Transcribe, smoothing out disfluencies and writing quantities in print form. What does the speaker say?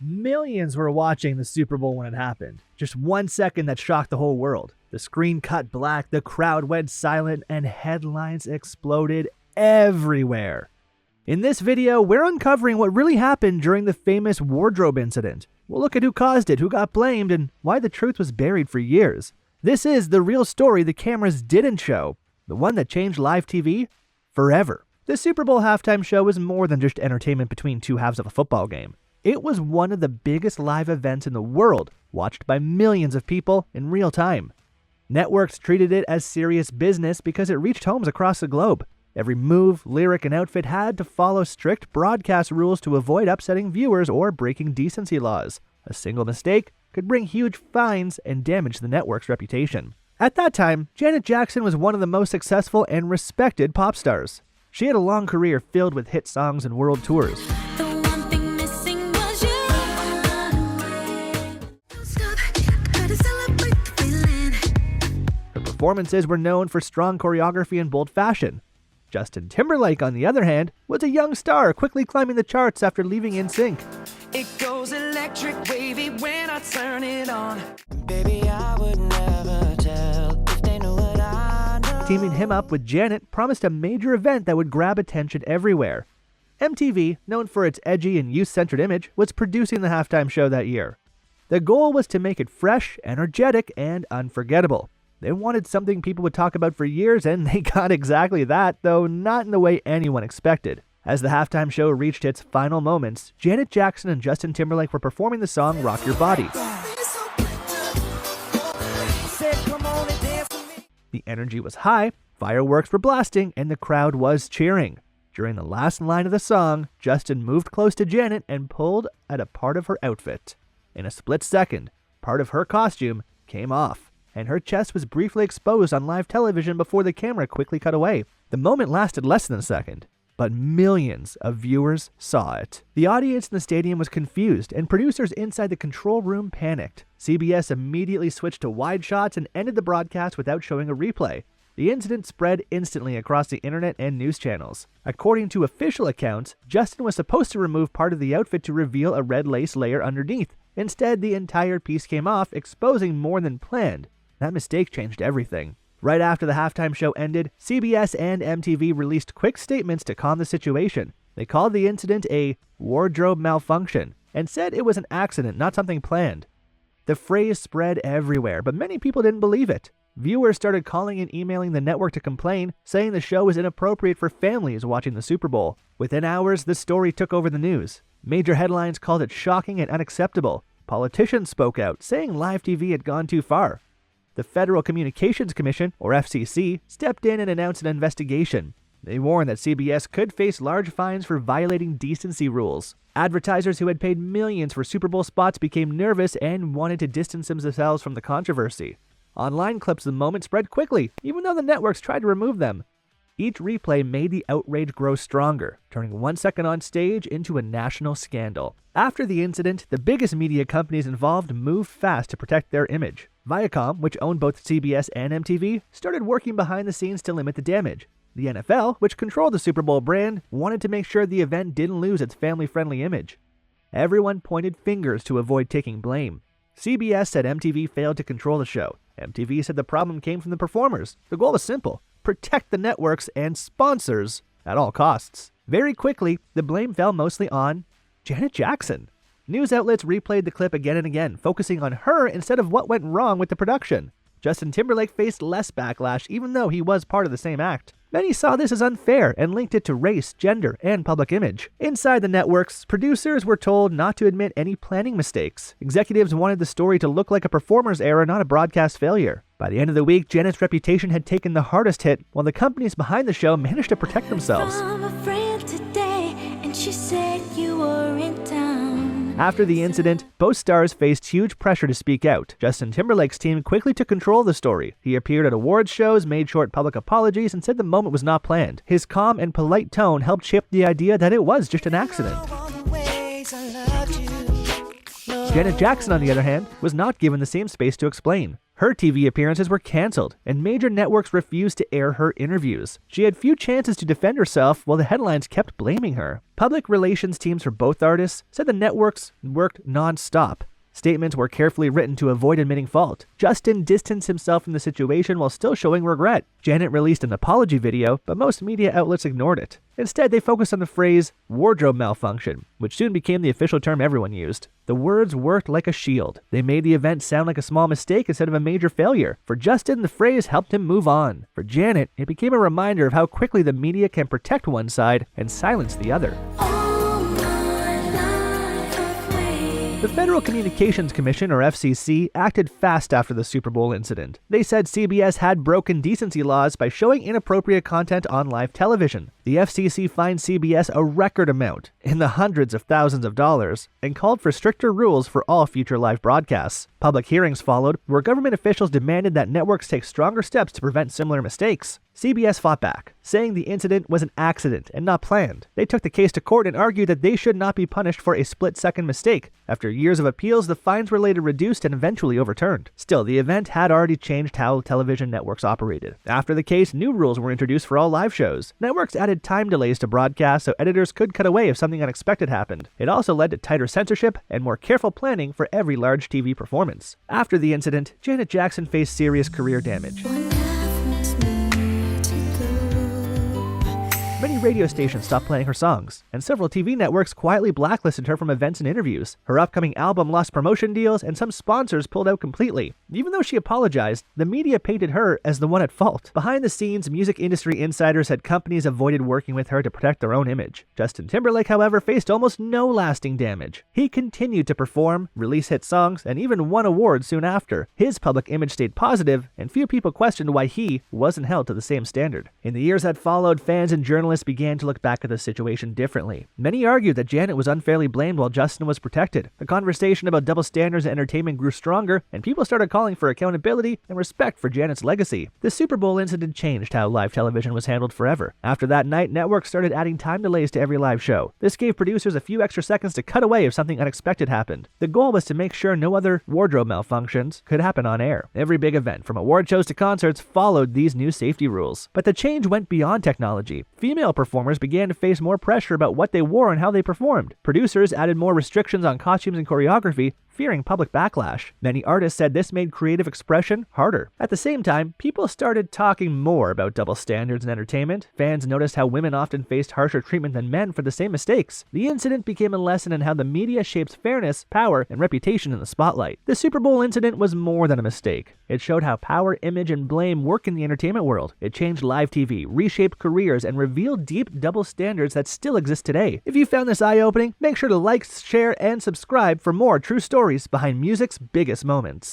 Millions were watching the Super Bowl when it happened. Just 1 second that shocked the whole world. The screen cut black, the crowd went silent, and headlines exploded everywhere. In this video, we're uncovering what really happened during the famous wardrobe incident. We'll look at who caused it, who got blamed, and why the truth was buried for years. This is the real story the cameras didn't show, the one that changed live TV forever. The Super Bowl halftime show was more than just entertainment between two halves of a football game. It was one of the biggest live events in the world, watched by millions of people in real time. Networks treated it as serious business because it reached homes across the globe. Every move, lyric, and outfit had to follow strict broadcast rules to avoid upsetting viewers or breaking decency laws. A single mistake could bring huge fines and damage the network's reputation. At that time, Janet Jackson was one of the most successful and respected pop stars. She had a long career filled with hit songs and world tours. Her performances were known for strong choreography and bold fashion. Justin Timberlake, on the other hand, was a young star quickly climbing the charts after leaving NSYNC. It goes electric wavy when I turn it on. Baby, I would never tell if they knew what I know. Teaming him up with Janet promised a major event that would grab attention everywhere. MTV, known for its edgy and youth-centered image, was producing the halftime show that year. The goal was to make it fresh, energetic, and unforgettable. They wanted something people would talk about for years, and they got exactly that, though not in the way anyone expected. As the halftime show reached its final moments, Janet Jackson and Justin Timberlake were performing the song Rock Your Body. The energy was high, fireworks were blasting, and the crowd was cheering. During the last line of the song, Justin moved close to Janet and pulled at a part of her outfit. In a split second, part of her costume came off, and her chest was briefly exposed on live television before the camera quickly cut away. The moment lasted less than a second, but millions of viewers saw it. The audience in the stadium was confused, and producers inside the control room panicked. CBS immediately switched to wide shots and ended the broadcast without showing a replay. The incident spread instantly across the internet and news channels. According to official accounts, Justin was supposed to remove part of the outfit to reveal a red lace layer underneath. Instead, the entire piece came off, exposing more than planned. That mistake changed everything. Right after the halftime show ended, CBS and MTV released quick statements to calm the situation. They called the incident a wardrobe malfunction and said it was an accident, not something planned. The phrase spread everywhere, but many people didn't believe it. Viewers started calling and emailing the network to complain, saying the show was inappropriate for families watching the Super Bowl. Within hours, the story took over the news. Major headlines called it shocking and unacceptable. Politicians spoke out, saying live TV had gone too far. The Federal Communications Commission, or FCC, stepped in and announced an investigation. They warned that CBS could face large fines for violating decency rules. Advertisers who had paid millions for Super Bowl spots became nervous and wanted to distance themselves from the controversy. Online clips of the moment spread quickly, even though the networks tried to remove them. Each replay made the outrage grow stronger, turning 1 second on stage into a national scandal. After the incident, the biggest media companies involved moved fast to protect their image. Viacom, which owned both CBS and MTV, started working behind the scenes to limit the damage. The NFL, which controlled the Super Bowl brand, wanted to make sure the event didn't lose its family-friendly image. Everyone pointed fingers to avoid taking blame. CBS said MTV failed to control the show. MTV said the problem came from the performers. The goal was simple: protect the networks and sponsors at all costs. Very quickly, the blame fell mostly on Janet Jackson. News outlets replayed the clip again and again, focusing on her instead of what went wrong with the production. Justin Timberlake faced less backlash, even though he was part of the same act. Many saw this as unfair and linked it to race, gender, and public image. Inside the networks, producers were told not to admit any planning mistakes. Executives wanted the story to look like a performer's error, not a broadcast failure. By the end of the week, Janet's reputation had taken the hardest hit, while the companies behind the show managed to protect themselves. After the incident, both stars faced huge pressure to speak out. Justin Timberlake's team quickly took control of the story. He appeared at awards shows, made short public apologies, and said the moment was not planned. His calm and polite tone helped shape the idea that it was just an accident. Janet Jackson, on the other hand, was not given the same space to explain. Her TV appearances were canceled, and major networks refused to air her interviews. She had few chances to defend herself while the headlines kept blaming her. Public relations teams for both artists said the networks worked non-stop. Statements were carefully written to avoid admitting fault. Justin distanced himself from the situation while still showing regret. Janet released an apology video, but most media outlets ignored it. Instead, they focused on the phrase wardrobe malfunction, which soon became the official term everyone used. The words worked like a shield. They made the event sound like a small mistake instead of a major failure. For Justin, the phrase helped him move on. For Janet, it became a reminder of how quickly the media can protect one side and silence the other. The Federal Communications Commission, or FCC, acted fast after the Super Bowl incident. They said CBS had broken decency laws by showing inappropriate content on live television. The FCC fined CBS a record amount, in the hundreds of thousands of dollars, and called for stricter rules for all future live broadcasts. Public hearings followed, where government officials demanded that networks take stronger steps to prevent similar mistakes. CBS fought back, saying the incident was an accident and not planned. They took the case to court and argued that they should not be punished for a split-second mistake. After years of appeals, the fines were later reduced and eventually overturned. Still, the event had already changed how television networks operated. After the case, new rules were introduced for all live shows. Networks added time delays to broadcasts so editors could cut away if something unexpected happened. It also led to tighter censorship and more careful planning for every large TV performance. After the incident, Janet Jackson faced serious career damage. Many radio stations stopped playing her songs, and several TV networks quietly blacklisted her from events and interviews. Her upcoming album lost promotion deals, and some sponsors pulled out completely. Even though she apologized, the media painted her as the one at fault. Behind the scenes, music industry insiders said companies avoided working with her to protect their own image. Justin Timberlake, however, faced almost no lasting damage. He continued to perform, release hit songs, and even won awards soon after. His public image stayed positive, and few people questioned why he wasn't held to the same standard. In the years that followed, fans and journalists began to look back at the situation differently. Many argued that Janet was unfairly blamed while Justin was protected. The conversation about double standards in entertainment grew stronger, and people started calling for accountability and respect for Janet's legacy. The Super Bowl incident changed how live television was handled forever. After that night, networks started adding time delays to every live show. This gave producers a few extra seconds to cut away if something unexpected happened. The goal was to make sure no other wardrobe malfunctions could happen on air. Every big event, from award shows to concerts, followed these new safety rules. But the change went beyond technology. Female performers began to face more pressure about what they wore and how they performed. Producers added more restrictions on costumes and choreography, fearing public backlash. Many artists said this made creative expression harder. At the same time, people started talking more about double standards in entertainment. Fans noticed how women often faced harsher treatment than men for the same mistakes. The incident became a lesson in how the media shapes fairness, power, and reputation in the spotlight. The Super Bowl incident was more than a mistake. It showed how power, image, and blame work in the entertainment world. It changed live TV, reshaped careers, and revealed deep double standards that still exist today. If you found this eye-opening, make sure to like, share, and subscribe for more true stories behind music's biggest moments.